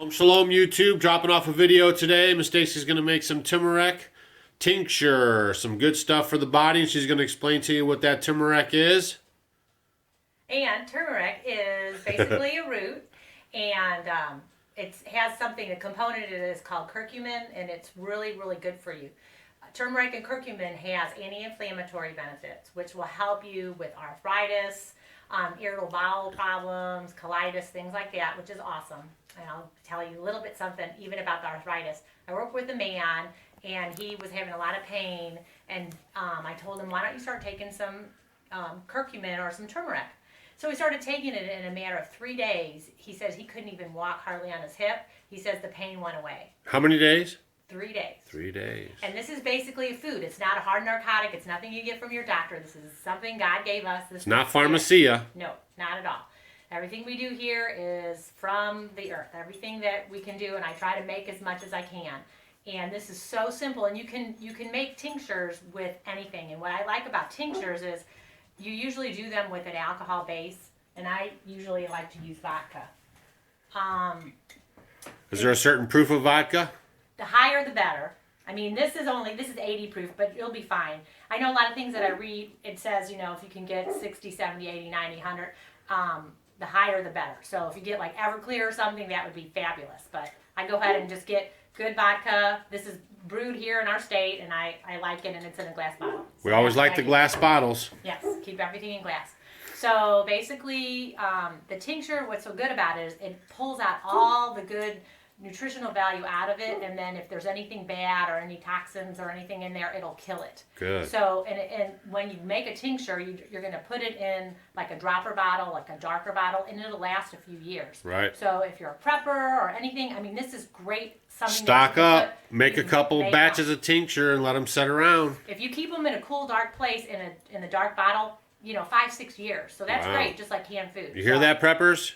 Shalom YouTube, dropping off a video today. Miss Stacy's going to make some turmeric tincture, some good stuff for the body, and she's going to explain to you what that turmeric is. And turmeric is basically a root, and it has a component in it is called curcumin, and it's really, really good for you. Turmeric and curcumin has anti-inflammatory benefits, which will help you with arthritis, irritable bowel problems, colitis, things like that, which is awesome. And I'll tell you a little bit something even about the arthritis. I work with a man, and he was having a lot of pain, and I told him, why don't you start taking some curcumin or some turmeric? So he started taking it in a matter of 3 days. He says he couldn't even walk hardly on his hip. He says the pain went away. How many days? 3 days. 3 days. And this is basically a food. It's not a hard narcotic. It's nothing you get from your doctor. This is something God gave us. It's not pharmacia. No, not at all. Everything we do here is from the earth. Everything that we can do, and I try to make as much as I can. And this is so simple, and you can make tinctures with anything. And what I like about tinctures is you usually do them with an alcohol base, and I usually like to use vodka. Is there a certain proof of vodka? The higher the better. I mean, this is 80 proof, but you'll be fine. I know a lot of things that I read, it says, if you can get 60, 70, 80, 90, 100, the higher the better. So if you get like Everclear or something, that would be fabulous. But I go ahead and just get good vodka. This is brewed here in our state, and I like it, and it's in a glass bottle. So we always like the glass bottles. Yes, keep everything in glass. So basically, the tincture, what's so good about it is it pulls out all the good nutritional value out of it, and then if there's anything bad or any toxins or anything in there, it'll kill it. Good. So, and when you make a tincture, you're going to put it in like a dropper bottle, like a darker bottle, and it'll last a few years. Right. So if you're a prepper or anything, I mean, this is great. Stock up, make a couple batches of tincture and let them set around. If you keep them in a cool, dark place in a dark bottle, 5-6 years. So that's great, just like canned food. You hear that, preppers?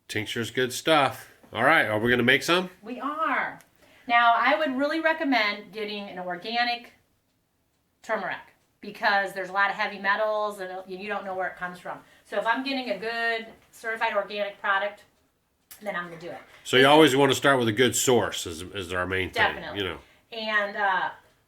Tincture's good stuff. All right, are we going to make some? We are. Now, I would really recommend getting an organic turmeric because there's a lot of heavy metals and you don't know where it comes from. So if I'm getting a good certified organic product, then I'm going to do it. So you always want to start with a good source is our main thing. Definitely. And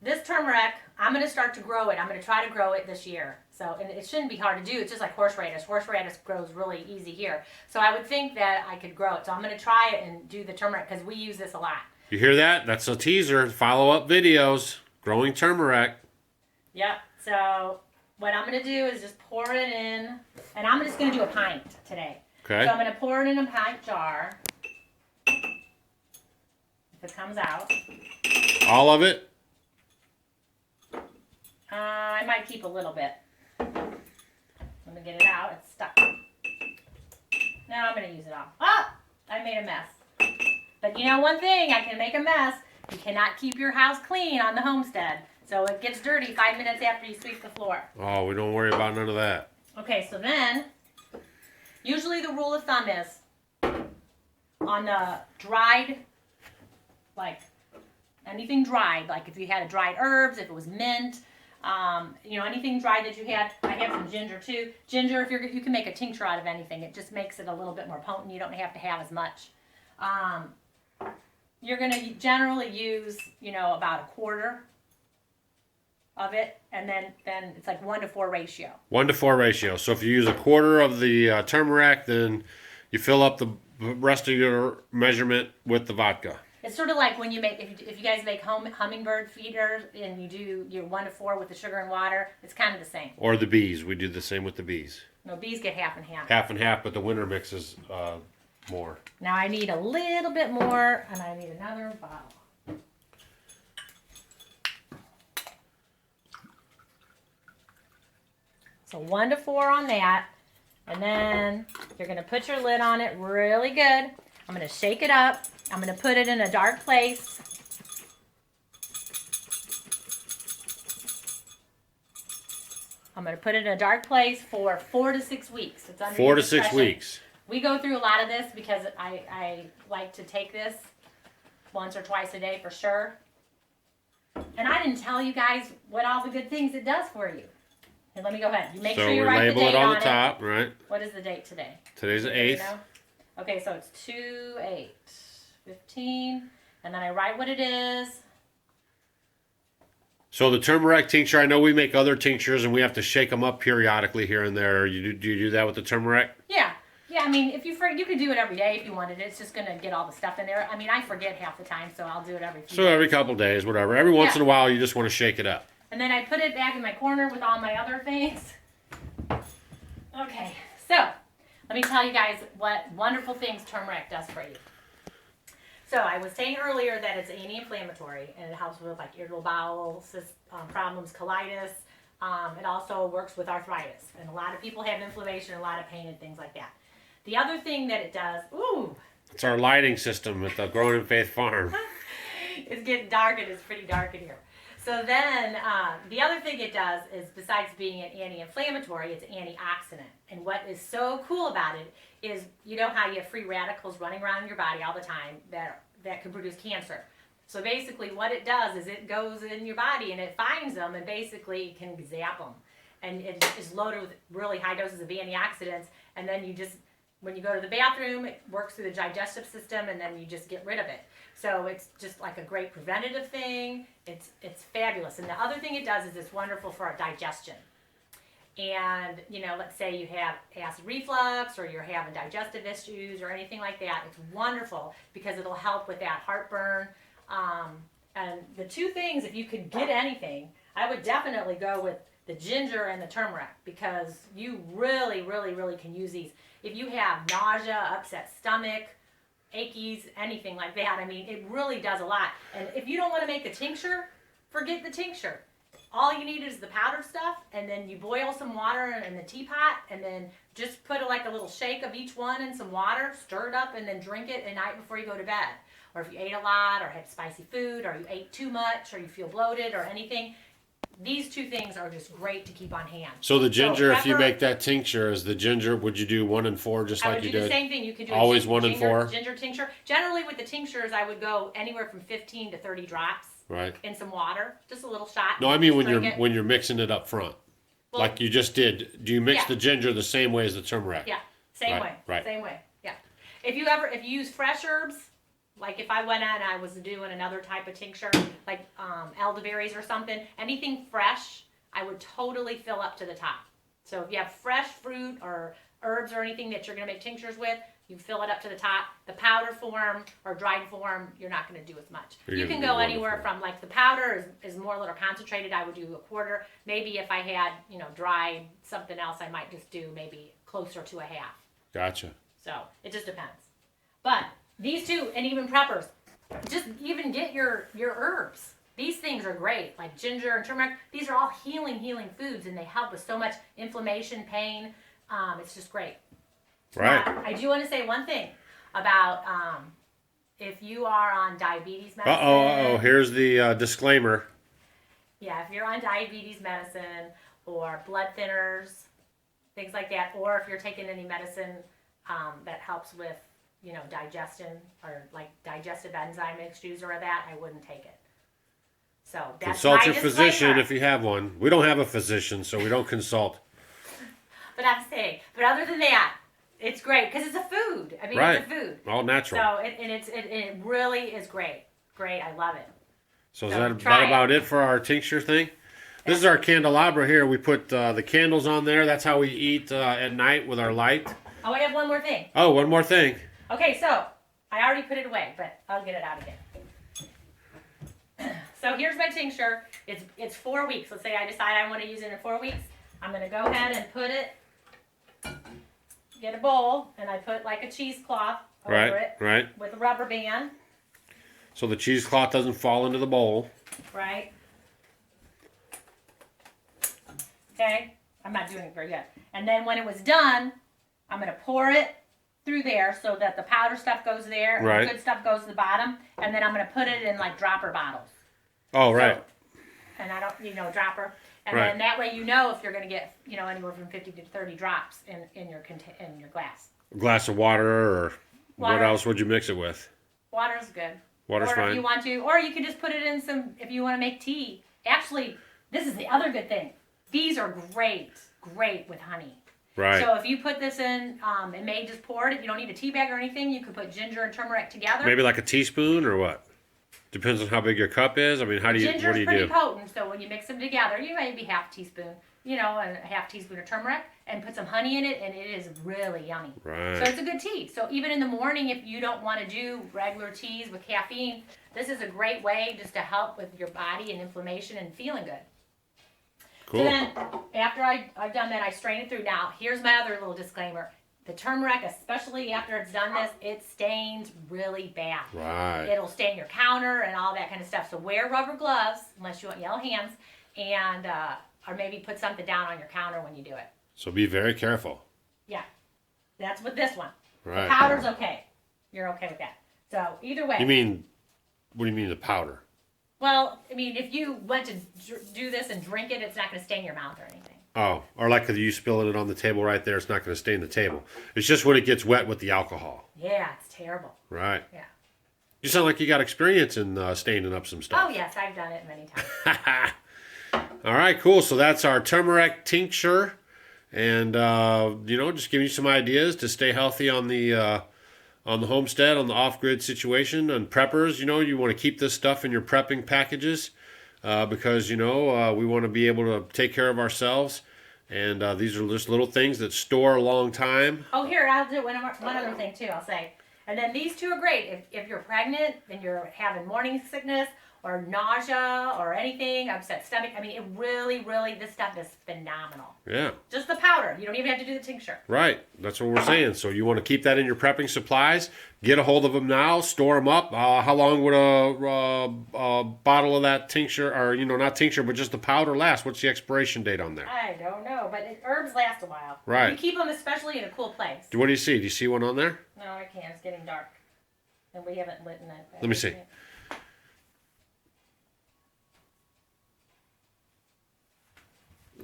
this turmeric, I'm going to start to grow it. I'm going to try to grow it this year. So, and it shouldn't be hard to do. It's just like horseradish. Horseradish grows really easy here. So I would think that I could grow it. So I'm going to try it and do the turmeric because we use this a lot. You hear that? That's a teaser. Follow-up videos. Growing turmeric. Yep. So what I'm going to do is just pour it in. And I'm just going to do a pint today. Okay. So I'm going to pour it in a pint jar. If it comes out. All of it? I might keep a little bit. Let me get it out. It's stuck. Now I'm going to use it all. Oh! I made a mess. But you know one thing, I can make a mess. You cannot keep your house clean on the homestead. So it gets dirty 5 minutes after you sweep the floor. Oh, we don't worry about none of that. Okay, so then, usually the rule of thumb is, on the dried, like anything dried, like if you had dried herbs, if it was mint, anything dried that you had. I have some ginger too. Ginger, if you can make a tincture out of anything, it just makes it a little bit more potent. You don't have to have as much. You're going to generally use, about a quarter of it, and then it's like 1-to-4 ratio. 1-to-4 ratio. So if you use a quarter of the turmeric, then you fill up the rest of your measurement with the vodka. It's sort of like when you make, if you guys make hummingbird feeders and you do your 1-to-4 with the sugar and water, it's kind of the same. Or the bees. We do the same with the bees. No, bees get half and half. Half and half, but the winter mix is more. Now I need a little bit more, and I need another bottle. So 1-to-4 on that, and then you're going to put your lid on it really good. I'm going to shake it up. I'm going to put it in a dark place. I'm going to put it in a dark place for 4 to 6 weeks. It's under 4 to 6 weeks. We go through a lot of this because I like to take this once or twice a day for sure. And I didn't tell you guys what all the good things it does for you. And let me go ahead. You make sure you write the date on the top, right? What is the date today? Today's the 8th. Okay, so it's 2/8. 15. And then I write what it is. So the turmeric tincture, I know we make other tinctures and we have to shake them up periodically here and there. Do you do that with the turmeric? Yeah. Yeah, I mean, if you could do it every day if you wanted. It's just going to get all the stuff in there. I mean, I forget half the time, so I'll do it every few So days. every couple days, whatever. Every once in a while, you just want to shake it up. And then I put it back in my corner with all my other things. Okay, so let me tell you guys what wonderful things turmeric does for you. So I was saying earlier that it's anti-inflammatory and it helps with like irritable bowel problems, colitis. It also works with arthritis. And a lot of people have inflammation, a lot of pain and things like that. The other thing that it does, It's our lighting system at the Grown in Faith farm. it's getting dark and it's pretty dark in here. So then the other thing it does is, besides being an anti-inflammatory, it's antioxidant. And what is so cool about it is, you know how you have free radicals running around in your body all the time that can produce cancer. So basically what it does is it goes in your body and it finds them and basically can zap them. And it is loaded with really high doses of antioxidants. And then you just, when you go to the bathroom, it works through the digestive system and then you just get rid of it. So it's just like a great preventative thing. It's fabulous. And the other thing it does is it's wonderful for our digestion. And, you know, let's say you have acid reflux or you're having digestive issues or anything like that. It's wonderful because it'll help with that heartburn. And the two things, if you could get anything, I would definitely go with the ginger and the turmeric because you really, really, really can use these. If you have nausea, upset stomach, achies, anything like that, I mean, it really does a lot. And if you don't want to make a tincture, forget the tincture. All you need is the powdered stuff, and then you boil some water in the teapot, and then just put like a little shake of each one in some water, stir it up, and then drink it at night before you go to bed. Or if you ate a lot, or had spicy food, or you ate too much, or you feel bloated, or anything, these two things are just great to keep on hand. So the ginger, if you make that tincture, is the ginger, would you do 1 and 4 just like you did? I would do the same thing. You could do always a 1 and 4? Ginger tincture. Generally with the tinctures, I would go anywhere from 15 to 30 drops. Right. In some water, just a little shot. No, I mean when you're mixing it up front, well, like you just did. Do you mix the ginger the same way as the turmeric? Yeah, same way. Right. Same way. Yeah. If you use fresh herbs, like if I went out and I was doing another type of tincture, like elderberries or something, anything fresh, I would totally fill up to the top. So if you have fresh fruit or herbs or anything that you're going to make tinctures with, you fill it up to the top. The powder form or dried form, you're not going to do as much. You can go anywhere from, like the powder is more a little concentrated. I would do a quarter. Maybe if I had, dried something else, I might just do maybe closer to a half. Gotcha. So it just depends. But these two, and even preppers, just even get your herbs. These things are great, like ginger and turmeric. These are all healing foods, and they help with so much inflammation, pain. It's just great. Right. Now, I do want to say one thing about if you are on diabetes medicine. Uh-oh. Here's the disclaimer. Yeah, if you're on diabetes medicine or blood thinners, things like that, or if you're taking any medicine that helps with, digestion or like digestive enzyme issues or that, I wouldn't take it. So that's consult my your disclaimer. physician if you have one. We don't have a physician, so we don't consult. But I'm saying, other than that, it's great because it's a food. I mean, it's a food. All natural. So it really is great. Great, I love it. So is that about it for our tincture thing? This is our candelabra here. We put the candles on there. That's how we eat at night with our light. Oh, I have one more thing. Oh, one more thing. Okay, so I already put it away, but I'll get it out again. So here's my tincture. It's 4 weeks. Let's say I decide I want to use it in 4 weeks. I'm going to go ahead and put it, get a bowl, and I put like a cheesecloth over it. Right. With a rubber band. So the cheesecloth doesn't fall into the bowl. Right. Okay. I'm not doing it very good. And then when it was done, I'm going to pour it through there so that the powder stuff goes there and the good stuff goes to the bottom. And then I'm going to put it in like dropper bottles. Oh, right. So, and I don't, dropper. And then that way if you're going to get, anywhere from 50 to 30 drops in your glass. A glass of water or what else would you mix it with? Water's good. Water's fine. If you want to, or you can just put it in some, if you want to make tea. Actually, this is the other good thing. These are great with honey. Right. So if you put this in, and may just pour it, you don't need a tea bag or anything, you could put ginger and turmeric together. Maybe like a teaspoon or what? Depends on how big your cup is. I mean, what do you Ginger's do? pretty potent, so when you mix them together, you maybe half teaspoon, you know, and a half teaspoon of turmeric, and put some honey in it, and it is really yummy. Right. So it's a good tea. So even in the morning, if you don't want to do regular teas with caffeine, this is a great way just to help with your body and inflammation and feeling good. Cool. So then, after I've done that, I strain it through. Now, here's my other little disclaimer. The turmeric, especially after it's done this, it stains really bad. Right. It'll stain your counter and all that kind of stuff. So wear rubber gloves, unless you want yellow hands, and or maybe put something down on your counter when you do it. So be very careful. Yeah. That's with this one. Right. The powder's okay. You're okay with that. So either way. You mean, what do you mean the powder? Well, I mean, if you went to do this and drink it, it's not going to stain your mouth or anything. Oh, or like you spilling it on the table right there, it's not going to stain the table. It's just when it gets wet with the alcohol. Yeah, it's terrible. Right. Yeah. You sound like you got experience in staining up some stuff. Oh, yes, I've done it many times. All right, cool. So that's our turmeric tincture. And, just giving you some ideas to stay healthy on the homestead, on the off-grid situation. And preppers, you want to keep this stuff in your prepping packages because, we want to be able to take care of ourselves. And these are just little things that store a long time. Oh, here, I'll do one other thing, too, I'll say. And then these two are great. If you're pregnant and you're having morning sickness or nausea or anything, upset stomach, I mean, it really, really, this stuff is phenomenal. Yeah. Just the powder. You don't even have to do the tincture. Right. That's what we're saying. So you want to keep that in your prepping supplies. Get a hold of them now. Store them up. How long would a bottle of that tincture, or, not tincture, but just the powder last? What's the expiration date on there? I don't know, but herbs last a while. Right. You keep them especially in a cool place. What do you see? Do you see one on there? No, I can't. It's getting dark. And we haven't lit in it. Let me see.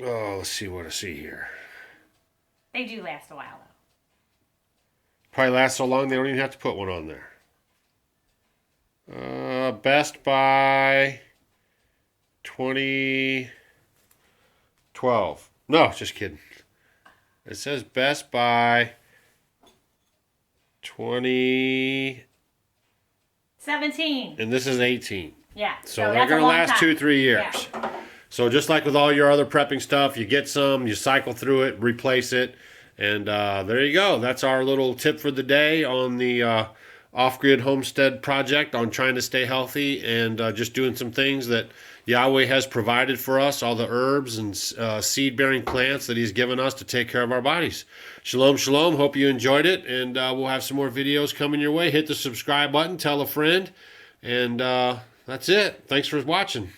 Oh, let's see what I see here. They do last a while, though. Probably last so long they don't even have to put one on there. Best by 2012. No, just kidding. It says Best by 20... 17. And this is 18. Yeah. So they're going to last 2-3 years. Yeah. So just like with all your other prepping stuff, you get some, you cycle through it, replace it, and there you go. That's our little tip for the day on the off-grid homestead project on trying to stay healthy and just doing some things that Yahweh has provided for us, all the herbs and seed-bearing plants that he's given us to take care of our bodies. Shalom, shalom. Hope you enjoyed it, and we'll have some more videos coming your way. Hit the subscribe button, tell a friend, and that's it. Thanks for watching.